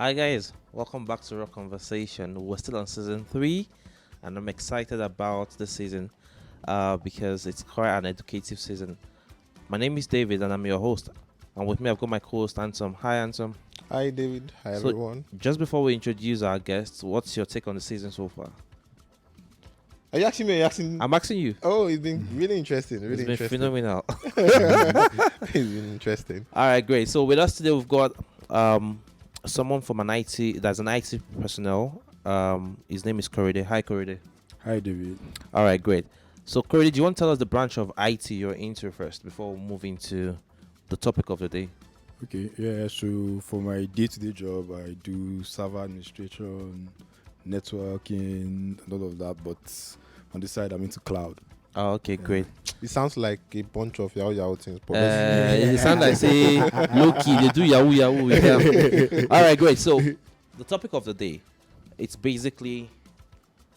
Hi guys, welcome back to Rock Conversation. We're still on season 3 and I'm excited about this season because it's quite an educative season. My name is David and I'm your host. And with me I've got my co-host Ansom. Hi Ansom. Hi, David. Hi, So, everyone. Just before we introduce our guests, what's your take on the season so far? Are you asking me? Are you asking? I'm asking you. Oh, it's been really interesting. Really It's been interesting. phenomenal. It's been interesting. All right, great. So with us today we've got someone from an IT, that's an IT personnel. His name is Korede. Hi Korede. Hi, David. All right, great. So, Corey, do you want to tell us the branch of IT you're into first before we move into the topic of the day? Okay, yeah, so for my day-to-day job, I do server administration, networking, and all of that, but on the side, I'm into cloud. Oh, okay, Yeah. great. It sounds like a bunch of yahoo things. But It sounds like say low key they do yahoo with them. All right, great. So, the topic of the day, it's basically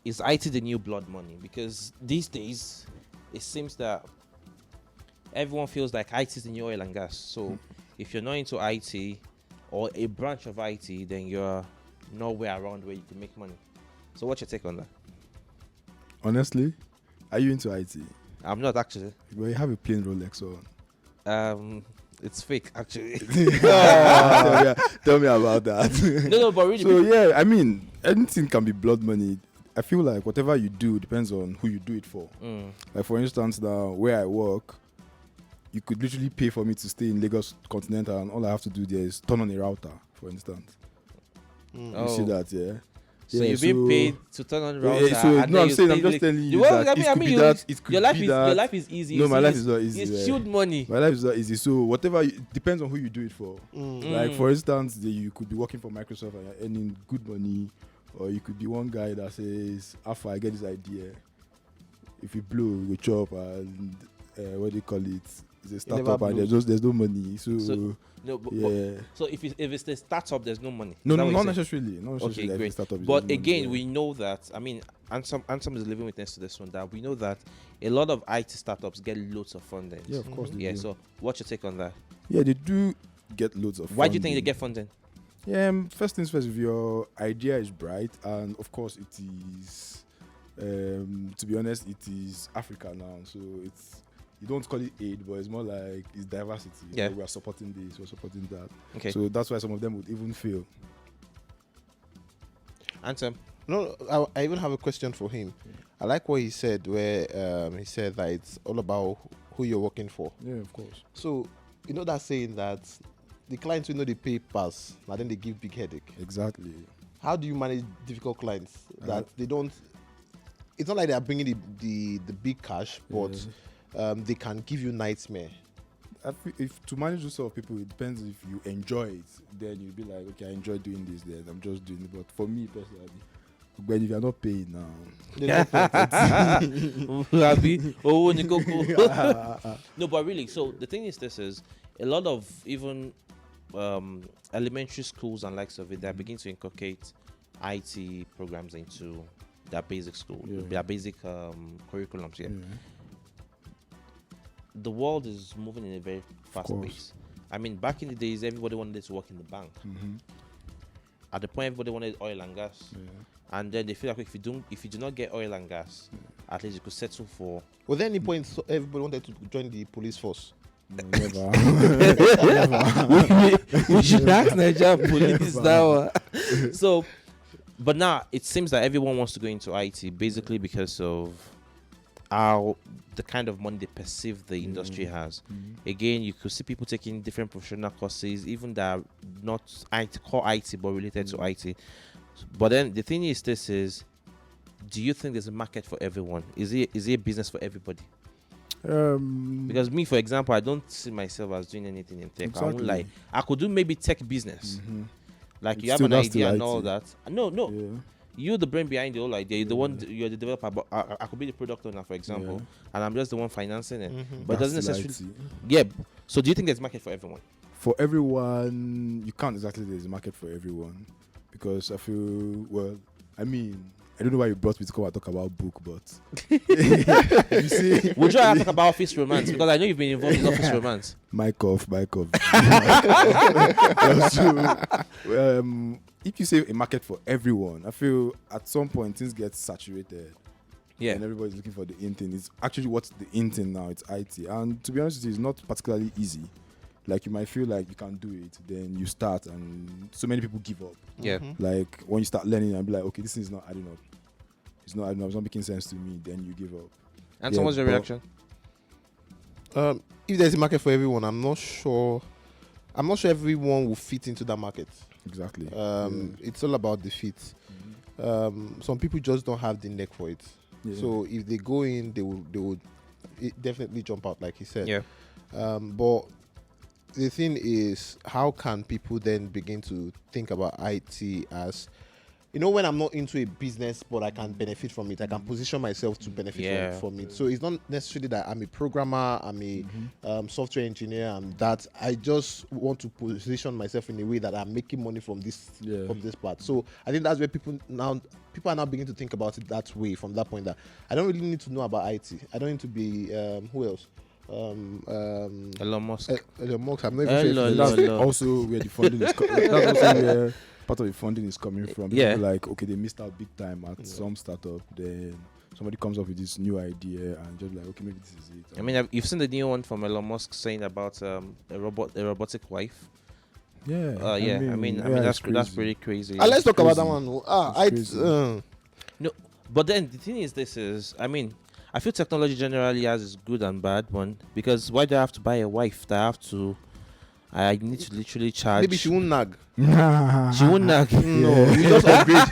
is IT the new blood money? Because these days, it seems that everyone feels like IT is the new oil and gas. So, if you're not into IT or a branch of IT, then you're nowhere around where you can make money. So, what's your take on that? Honestly, are you into IT? I'm not actually. Well, you have a plain Rolex on. It's fake actually. Tell me about that. no, but really. So, yeah, I mean, anything can be blood money. I feel like whatever you do depends on who you do it for. Like, for instance, now, where I work, you could literally pay for me to stay in Lagos Continental, and all I have to do there is turn on a router, for instance. You see that, yeah? So Yeah, you're being paid to turn on router. Yeah, so and no, then I'm you saying, I'm stay just like- telling you Well, that I it could mean, be you- that, it could your life be is that. your life is easy. No, You my see, life is not easy. It's yeah. shield money. My life is not easy. So whatever, it depends on who you do it for. Like, for instance, you could be working for Microsoft and you're earning good money, or you could be one guy that says, "After I get this idea, if you blow, we chop," and what do you call it? It's a startup and there's no money. So No, but, yeah. so if it's the startup, there's no money. No, Is that what not you're saying? necessarily. Not Okay, necessarily. great. Startup is But no money, again, yeah. we know that. I mean, Ansem is living witness to this one. That we know that a lot of IT startups get loads of funding. Yeah, of course they Yeah. do. So, what's your take on that? Yeah, they do get loads of. Why do you think they funding. get funding? Yeah, first things first, if your idea is bright, and of course it is, to be honest, it is Africa now, so it's, you don't call it aid, but it's more like it's diversity. Yeah. So we are supporting this, we're supporting that. Okay. So that's why some of them would even fail. Ansem. No, I even have a question for him. I like what he said, where he said that it's all about who you're working for. Yeah, of course. So, you know that saying that the clients will know the pay pass, and then they give big headache. Exactly. How do you manage difficult clients that they don't? It's not like they are bringing the big cash, but they can give you nightmare. If to manage those sort of people, it depends. If you enjoy it, then you'll be like, okay, I enjoy doing this. Then I'm just doing it. But for me personally, but if you're not paying now, Happy. Oh, Nikoko. No, but really, so the thing is, this is a lot of even elementary schools and likes of it. They're beginning to inculcate IT programs into their basic school, their basic curriculums. Yeah. The world is moving in a very fast pace. I mean, back in the days, everybody wanted to work in the bank. At the point, everybody wanted oil and gas. And then they feel like if you do not get oil and gas, at least you could settle for. Was there any point everybody wanted to join the police force? never. we should ask Nigerian police now. So, but now it seems that everyone wants to go into IT basically because of how the kind of money they perceive the industry has. Again, you could see people taking different professional courses, even that are not IT, core IT, but related to IT. But then the thing is, do you think there's a market for everyone? Is it a business for everybody? Because me, for example, I don't see myself as doing anything in tech. Exactly. I won't lie. I could do maybe tech business. Like It's you have still an not idea still and all IT. that. No. Yeah. You're the brain behind the whole idea. You're the one. You're the developer. But I could be the product owner, for example, and I'm just the one financing it. But it doesn't That's necessarily. IT. Yeah. So do you think there's market for everyone? For everyone, you can't exactly say there's a market for everyone, because I feel, well, I mean, I don't know why you brought me to come and talk about book, but you see, Would you rather talk about office romance? Because I know you've been involved in office romance. mic off. So, if you say a market for everyone, I feel at some point things get saturated. Yeah. And everybody's looking for the in thing. It's actually what's the in thing now. It's IT. And to be honest with you, it's not particularly easy. Like you might feel like you can't do it, then you start, and so many people give up. Yeah. Like when you start learning and be like, okay, this is not adding up. It's not adding up. It's not making sense to me. Then you give up. And so what's your reaction? If there's a market for everyone, I'm not sure everyone will fit into that market. Exactly. It's all about the fit. Some people just don't have the neck for it. Yeah. So if they go in, they would definitely jump out, like he said. Yeah. But the thing is, how can people then begin to think about IT as, when I'm not into a business, but I can benefit from it. I can position myself to benefit from it. So it's not necessarily that I'm a programmer, I'm a software engineer, and that I just want to position myself in a way that I'm making money from this part. So I think that's where people are now beginning to think about it that way, from that point that I don't really need to know about IT. I don't need to be who else? Elon Musk. Elon Musk. I'm not even sure. That's also where the funding is coming. That's also where part of the funding is coming from. Yeah. People like, okay, they missed out big time at some startup. Then somebody comes up with this new idea and just like, okay, maybe this is it. I mean, you've seen the new one from Elon Musk saying about a robotic wife. Yeah. I mean that's pretty crazy. Let's talk about that It's one. No, but then the thing is, I mean, I feel technology generally has its good and bad one, because why do I have to buy a wife that I need to literally charge? Maybe she won't nag. She won't nag. No, you just upgrade.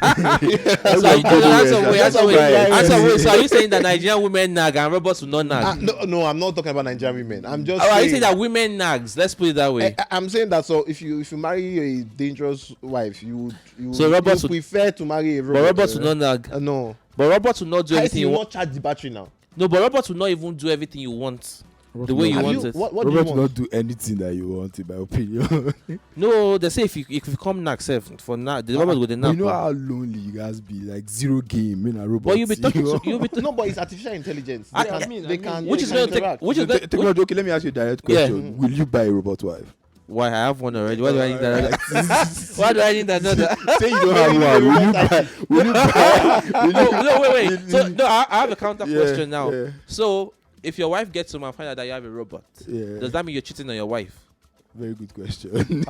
Answer. So are you saying that Nigerian women nag and robots will not nag? No, I'm not talking about Nigerian women. I'm just. Are you saying that women nags? Let's put it that way. I'm saying that. So if you marry a dangerous wife, you prefer to marry a robot. But robots will not nag. No. But robots will not do everything you want. Charge the battery now. No, but robots will not even do everything you want. The way you want it. What Robert do you will want? not do anything that you want, in my opinion. No, they say if you come nag self for now, the robot will nag. You know how lonely you guys be, like zero game in a robot. But you'll be talking to No, but it's artificial intelligence. Which is going to technology. Okay, let me ask you a direct question. Will you buy a robot wife? Why? I have one already. Why do I need that? Why do I need another? Say you don't have one. Will you buy? No, wait. So no, I have a counter question now. Yeah. So if your wife gets home and find out that you have a robot, Yeah. does that mean you're cheating on your wife? Very good question.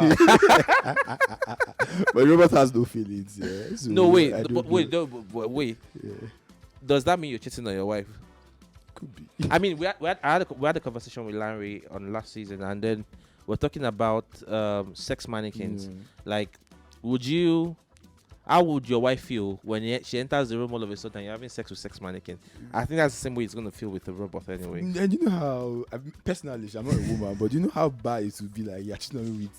But robot has no feelings. Yeah. So No, wait. I don't But wait. Yeah. Does that mean you're cheating on your wife? Could be. I mean, we had a conversation with Larry on last season, and then we're talking about sex mannequins. Like, how would your wife feel when she enters the room all of a sudden and you're having sex with sex mannequin? I think that's the same way it's going to feel with the robot anyway. And you know how, personally, I'm not a woman, but you know how bad it would be like you're cheating on me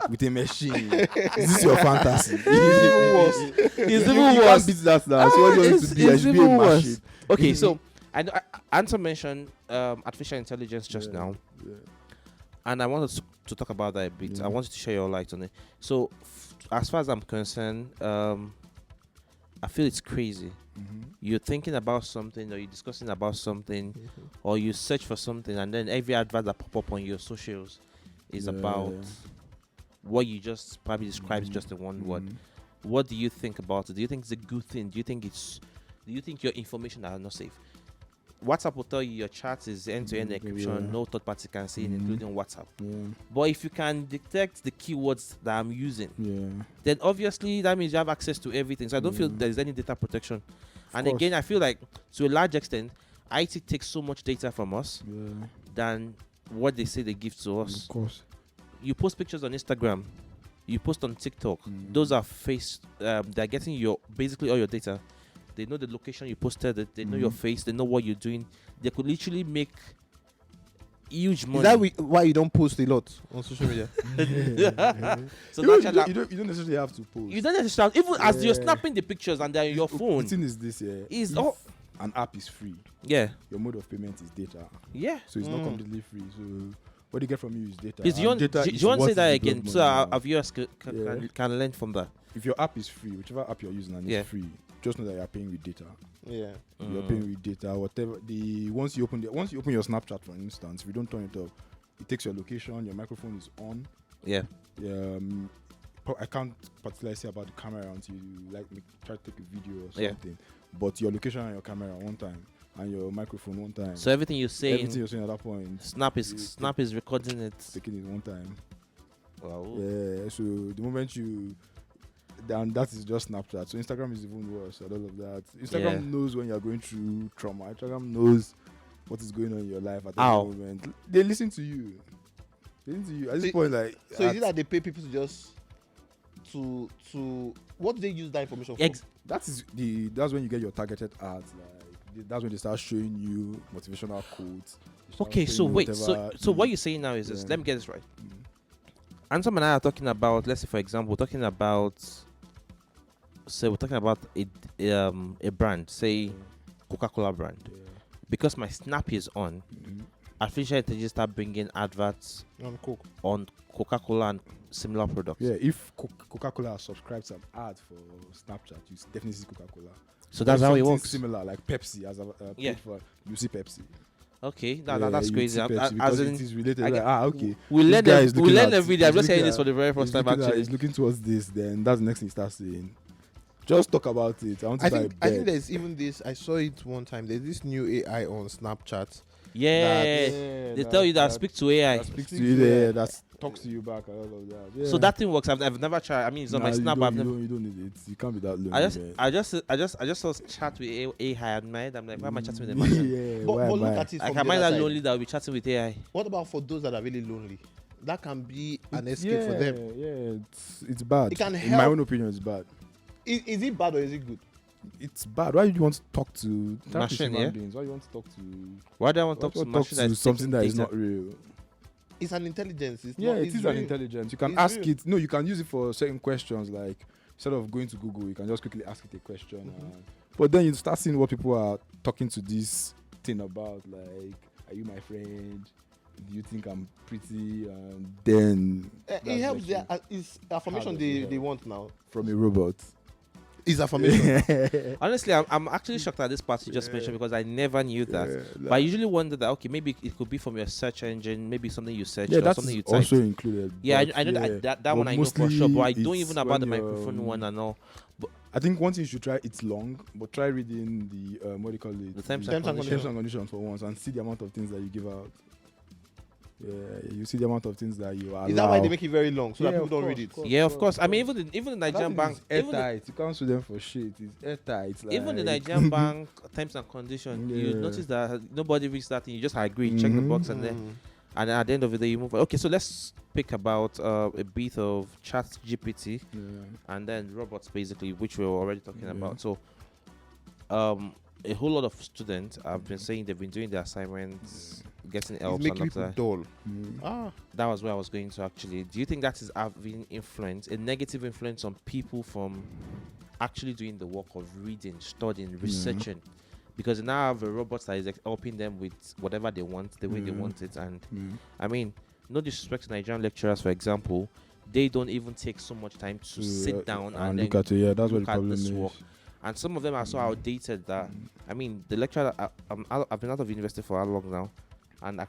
with a machine. Is this your fantasy? It's even You worse. can't beat that now. So what you want it to be? I should be a machine. Okay, so I know Answer mentioned artificial intelligence just now. Yeah. And I wanted to talk about that a bit. I wanted to share your light on it. So, as far as I'm concerned, I feel it's crazy. You're thinking about something, or you're discussing about something, or you search for something, and then every advert that pop up on your socials is about what you just probably described just in one word. What do you think about it? Do you think it's a good thing? Do you think your information are not safe? WhatsApp will tell you your chat is end-to-end encryption, no third party can see it, including WhatsApp. But if you can detect the keywords that I'm using, then obviously that means you have access to everything. So I don't feel there's any data protection. And again, I feel like to a large extent, IT takes so much data from us than what they say they give to us. Of course. You post pictures on Instagram, you post on TikTok. Those are they're getting basically all your data. They know the location you posted. They know your face. They know what you're doing. They could literally make huge money. Is that why you don't post a lot on social media? So You don't necessarily have to post. You don't necessarily, even as you're snapping the pictures and they're on your phone. The thing is this, Is if an app is free, your mode of payment is data. Yeah. So it's not completely free. So what you get from you is data. Do you want to say that again so our viewers can learn from that? if your app is free, whichever app you're using and it's free, just know that you're paying with data. Yeah. You're paying with data, whatever. Once you open your Snapchat, for instance, if you don't turn it off, it takes your location, your microphone is on. Yeah. I can't particularly say about the camera until you try to take a video or something. But your location and your camera one time, and your microphone one time. So everything you're saying at that point, Snap is recording it. Taking it one time. Wow. Yeah. So the moment that is just Snapchat. So Instagram is even worse at all of that. Instagram knows when you're going through trauma. Instagram knows what is going on in your life at that moment. They listen to you. At this point, like. So is it that they pay people to just to what do they use that information for? That's when you get your targeted ads. Like that's when they start showing you motivational quotes. Okay, so wait, so what you're saying now is this. Let me get this right. Anton and I are talking about, let's say for example, we're talking about a brand, say Coca-Cola brand. Yeah. Because my Snap is on, artificial intelligence start bringing adverts on Coca-Cola and similar products. Yeah, if Coca-Cola subscribes an ad for Snapchat, you definitely see Coca-Cola. So that's how it works. Similar, like Pepsi, you see Pepsi. Okay, that's crazy. As in, it is related. Okay. We learn every day. I'm just saying this for the very first time. Actually, he's looking towards this. Then that's the next thing he starts saying. Just talk about it. I think there's even this. I saw it one time. There's this new AI on Snapchat. They tell you that speak to AI. That speaks to you. That talks to you back and all of that. Yeah. So that thing works. I've never tried. I mean, it's on my Snap. You don't need it. You can't be that low. I just saw chat with AI at night. I'm like, why am I chatting with a machine? But look at it. Am I that lonely that will be chatting with AI? What about for those that are really lonely? That can be an escape for them. Yeah, it's bad. It can help. In my own opinion, it's bad. Is it bad or is it good? It's bad. Why do you want to talk to machine? Beings? Why do you want to talk to? Why do I want to talk to machine? Something that is not real. It's an intelligence. It is an intelligence. You can ask it. No, you can use it for certain questions. Like instead of going to Google, you can just quickly ask it a question. But then you start seeing what people are talking to this thing about. Like, are you my friend? Do you think I'm pretty? And then it helps. It's affirmation they want now from a robot. Is affirmation. Honestly, I'm actually shocked at this part you just mentioned because I never knew that. But I usually wonder that okay, maybe it could be from your search engine, maybe something you searched or something you typed. Also included. Yeah, I know that one I know for sure, but I don't even know about the microphone one and all. But I think one thing you should try. It's long, but try reading the what do you call it? The terms and conditions for once and see the amount of things that you give out. Yeah, you see the amount of things that you allow. Is that why they make it very long so that people don't read it? Of course. I mean, even the Nigerian bank, airtight. You can't sue them for shit. It's airtight. Even the Nigerian bank terms and conditions, you notice that nobody reads that thing. You just agree, check the box, and then at the end of the day, you move. Okay, so let's speak about a bit of Chatgpt and then robots, basically, which we were already talking about. So, a whole lot of students have been saying they've been doing their assignments, getting help. It's making people dull. That was where I was going to actually. Do you think that is having influence, a negative influence on people from actually doing the work of reading, studying, researching? Because now have a robot that is helping them with whatever they want, the way they want it. And I mean, no disrespect to Nigerian lecturers, for example, they don't even take so much time to sit down and look at it. Yeah, that's what the problem is. Work. And some of them are so outdated that, I mean, the lecturer, I've been out of university for how long now? And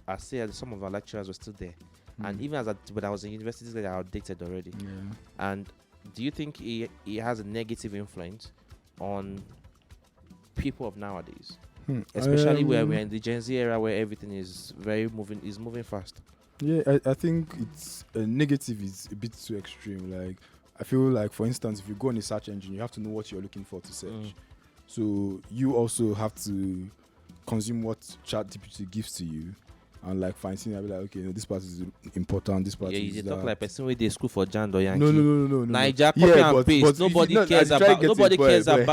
I say some of our lecturers were still there. And even when I was in university, they are outdated already. Yeah. And do you think he has a negative influence on people of nowadays? Especially where we're in the Gen Z era where everything is moving fast. Yeah, I think it's negative is a bit too extreme. Like, I feel like, for instance, if you go on a search engine, you have to know what you're looking for to search. So you also have to consume what Chatgpt gives to you, and like find something. I'll be like, okay, this part is important. This part is you that. talk like person with the school for Jand or Yankee. No. Niger, copy and paste. Nobody cares about plagiarism.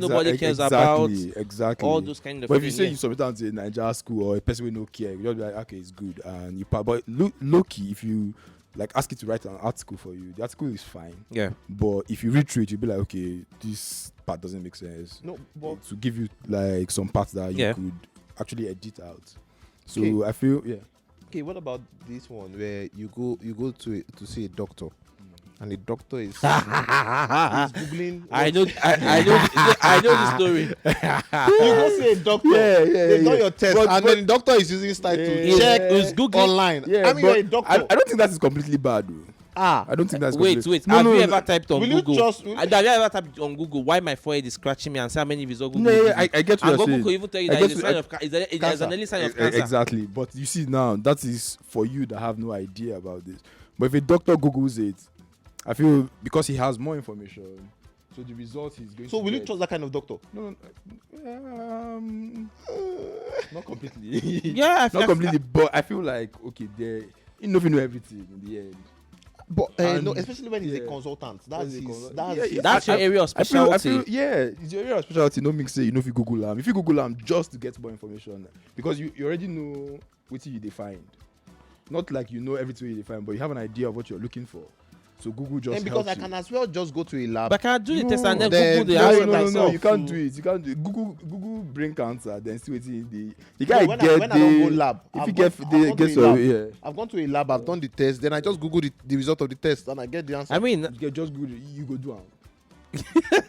Nobody cares about all those kind of. But if you say you submit to a Niger school or a person with no care, you just be like, okay, it's good, and you. But low key, if you like ask it to write an article for you, the article is fine. Yeah. But if you read through it, you'll be like, okay, this part doesn't make sense. No, but to give you like some parts that you could actually edit out. So I feel Okay, what about this one where you go to see a doctor and the doctor is googling. I know the story. You go see a doctor. They've done your test, and then the doctor is using style to check online. I mean, you're a doctor. I don't think that is completely bad, though. I don't think that's wait. No, have you ever typed on Will you Google? just- Have you ever typed on Google why my forehead is scratching me and see how many results Google? No, gives I you? get what And you're Google saying. could even tell you I that get it's a what- sign of it's an early sign of cancer. Exactly. But you see now, that is for you that have no idea about this. But if a doctor Googles it, I feel because he has more information, so the result he's going to So will you get- trust that kind of doctor? No, not completely. Yeah, Not completely, but I feel like you know everything in the end. But And- no, especially when he's a yeah. consultant. That's When he's a his. consultant. That's your area of specialty. I feel, it's your area of specialty. No mix say you know if you Google if you Google just to get more information, because you already know what you define. Not like you know everything you define, but you have an idea of what you're looking for. So Google just And because helps I can you. as well just go to a lab. But can I do the test and then then- Google the no, answer no, myself? You can't do it. You can't do it. Google brain cancer, then see what the guy No, when get I don't go lab, if I've you gone- get I've the gone get to a some lab. I've gone to a lab, I've done the test, then I just Google the result of the test and I get the answer. I mean, you just Google you go do am.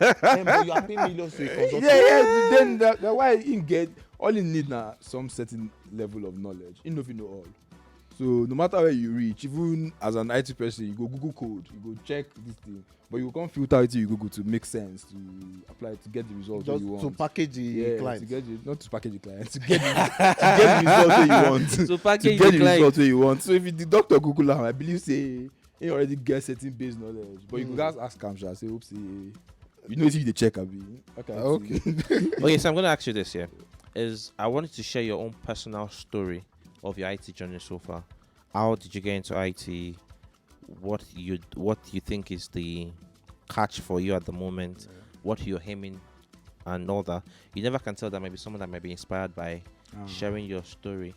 But you are paying millions to a consultant. Then that why you get all you need now some certain level of knowledge. You know if you know all. So no matter where you reach, even as an IT person, you go Google code, you go check this thing, but you can't filter it to you Google to make sense to apply to get the result that Just you want. to package the client. to get not to package the client, to get the result that you want. to To package get the the result client. that you want. So if the doctor Google am, I believe say he already get certain base knowledge, but you could just ask him, say, oopsie, you know if you the check abi. Okay. Okay, so I'm going to ask you this here. I wanted to share your own personal story of your IT journey so far. How did you get into IT? What you think is the catch for you at the moment? What you're aiming and all that. You never can tell that maybe someone that might be inspired by sharing your story.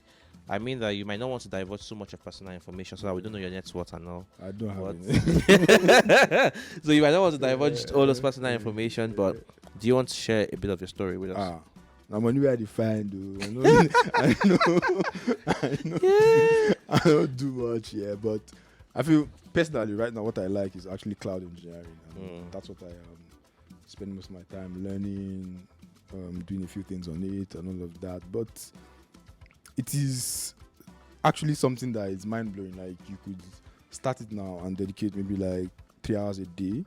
I mean that you might not want to divulge so much of personal information so that we don't know your net worth and all. I don't have What? it. So you might not want to divulge all those personal information, but do you want to share a bit of your story with us? Now money where I define though. I know. I don't do much, but I feel personally right now what I like is actually cloud engineering. And that's what I spend most of my time learning, doing a few things on it and all of that. But it is actually something that is mind blowing. Like you could start it now and dedicate maybe like 3 hours a day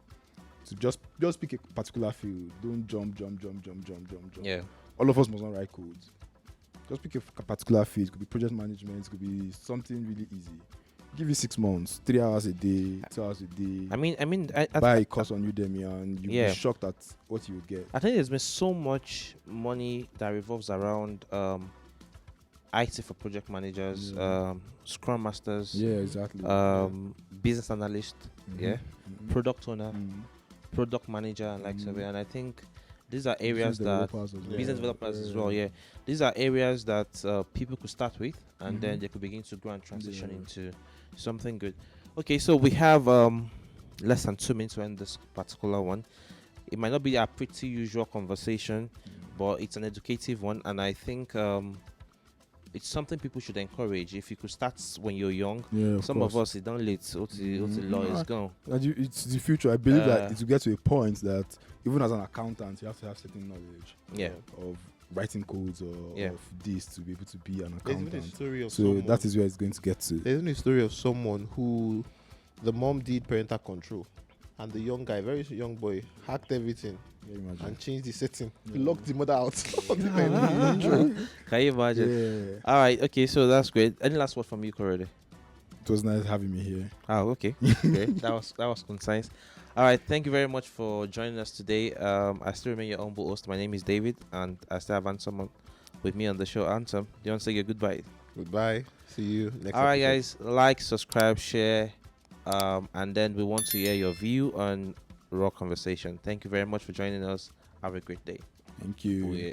to just pick a particular field. Don't jump. Yeah. All of us must not write codes. Just pick a particular field. It could be project management. It could be something really easy. Give you 6 months, 3 hours a day, 2 hours a day. I mean, buy a course on Udemy and you'll be shocked at what you will get. I think there's been so much money that revolves around IT for project managers, Scrum masters, exactly. business analyst, product owner, product manager, and like so. And I think these are areas that business developers as well. Yeah, these are areas that people could start with, and then they could begin to grow and transition into something good. Okay, so we have less than 2 minutes to end this particular one. It might not be a pretty usual conversation, but it's an educative one, and I think it's something people should encourage. If you could start when you're young, some of us, it don't late. The law is gone. It's the future. I believe that it will get to a point that even as an accountant, you have to have certain knowledge of writing codes or of this to be able to be an accountant. So that is where it's going to get to. There's a story of someone who the mom did parental control, and the young guy, very young boy, hacked everything and changed the setting. Locked the mother out. Can you imagine? All right, okay, so that's great. Any last word from you, Korede? It was nice having me here. Okay. That was concise. All right, thank you very much for joining us today. I still remain your humble host. My name is David, and I still have Ansem with me on the show. Ansem, do you want to say your goodbye? Goodbye. See you next All right, episode. guys, like, subscribe, share, and then we want to hear your view on Raw Conversation. Thank you very much for joining us. Have a great day. Thank you. Yeah.